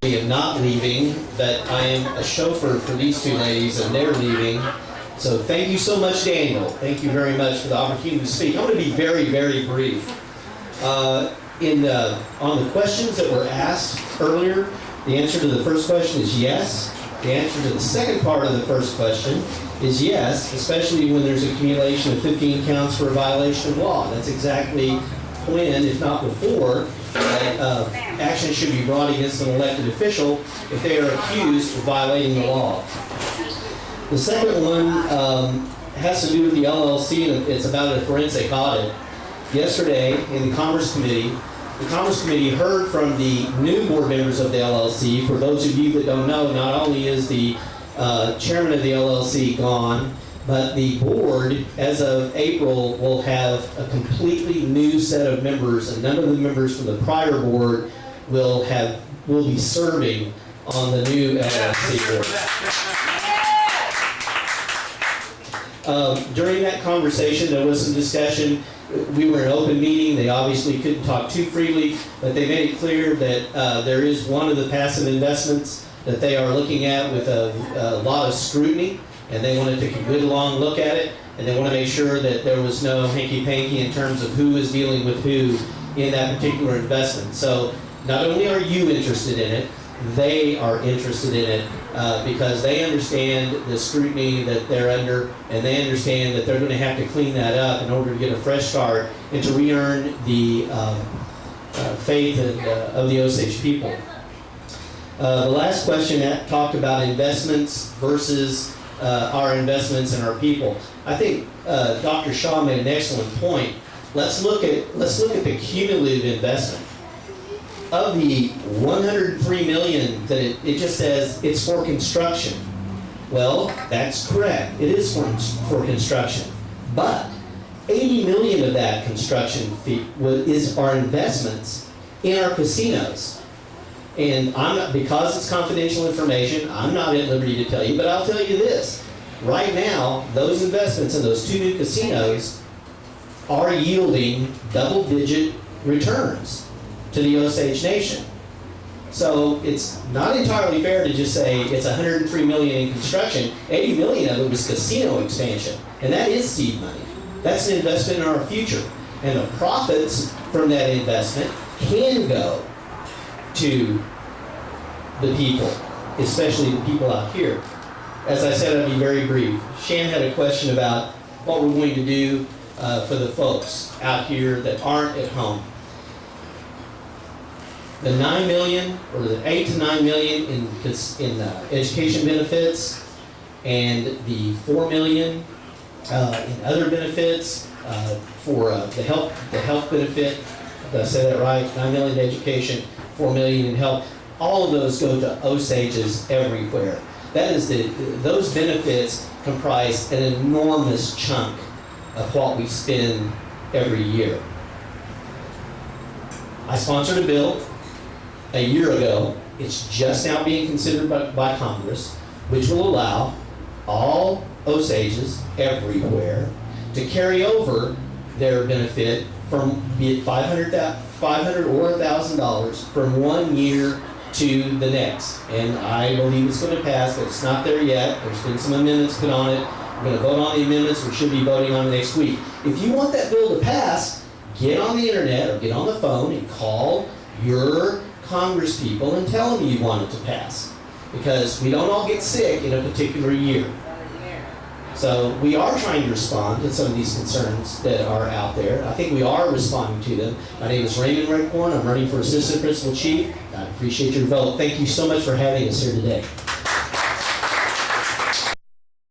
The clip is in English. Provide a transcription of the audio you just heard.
am not leaving, but I am a chauffeur for these two ladies, and they're leaving. So thank you so much, Daniel. Thank you very much for the opportunity to speak. I'm going to be very, very brief. On the questions that were asked earlier, the answer to the first question is yes. The answer to the second part of the first question is yes, especially when there's accumulation of 15 counts for a violation of law. That's exactly when, if not before, action should be brought against an elected official if they are accused of violating the law. The second one has to do with the LLC, and it's about a forensic audit. Yesterday, in the Commerce Committee heard from the new board members of the LLC. For those of you that don't know, not only is the chairman of the LLC gone, but the board, as of April, will have a completely new set of members, and none of the members from the prior board will be serving on the new LLC board. During that conversation, there was some discussion. We were in an open meeting. They obviously couldn't talk too freely, but they made it clear that there is one of the passive investments that they are looking at with a lot of scrutiny, and they want to take a good long look at it, and they want to make sure that there was no hanky-panky in terms of who is dealing with who in that particular investment. So not only are you interested in it, they are interested in it because they understand the scrutiny that they're under, and they understand that they're going to have to clean that up in order to get a fresh start and to re-earn the faith of the Osage people. The last question talked about investments versus our investments and our people. I think Dr. Shaw made an excellent point. Let's look at the cumulative investment. Of the $103 million that it just says it's for construction. Well, that's correct. It is for construction. But $80 million of that construction fee is our investments in our casinos. And because it's confidential information, I'm not at liberty to tell you, but I'll tell you this. Right now, those investments in those two new casinos are yielding double-digit returns to the Osage Nation. So it's not entirely fair to just say it's $103 million in construction. $80 million of it was casino expansion, and that is seed money. That's an investment in our future, and the profits from that investment can go to the people, especially the people out here. As I said, I'll be very brief. Shan had a question about what we're going to do for the folks out here that aren't at home. The $9 million, or the $8 to $9 million in education benefits, and the $4 million in other benefits for the health benefit. Did I say that right? $9 million in education, $4 million in health. All of those go to Osages everywhere. That is those benefits comprise an enormous chunk of what we spend every year. I sponsored a bill a year ago. It's just now being considered by Congress, which will allow all Osages everywhere to carry over their benefit from, be it $500 or $1,000, from 1 year to the next. And I believe it's going to pass, but it's not there yet. There's been some amendments put on it. We're going to vote on the amendments. We should be voting on it next week. If you want that bill to pass, get on the internet or get on the phone and call your Congress people and tell them you want it to pass, because we don't all get sick in a particular year. So we are trying to respond to some of these concerns that are out there. I think we are responding to them. My name is Raymond Redcorn. I'm running for Assistant Principal Chief. I appreciate your vote. Thank you so much for having us here today.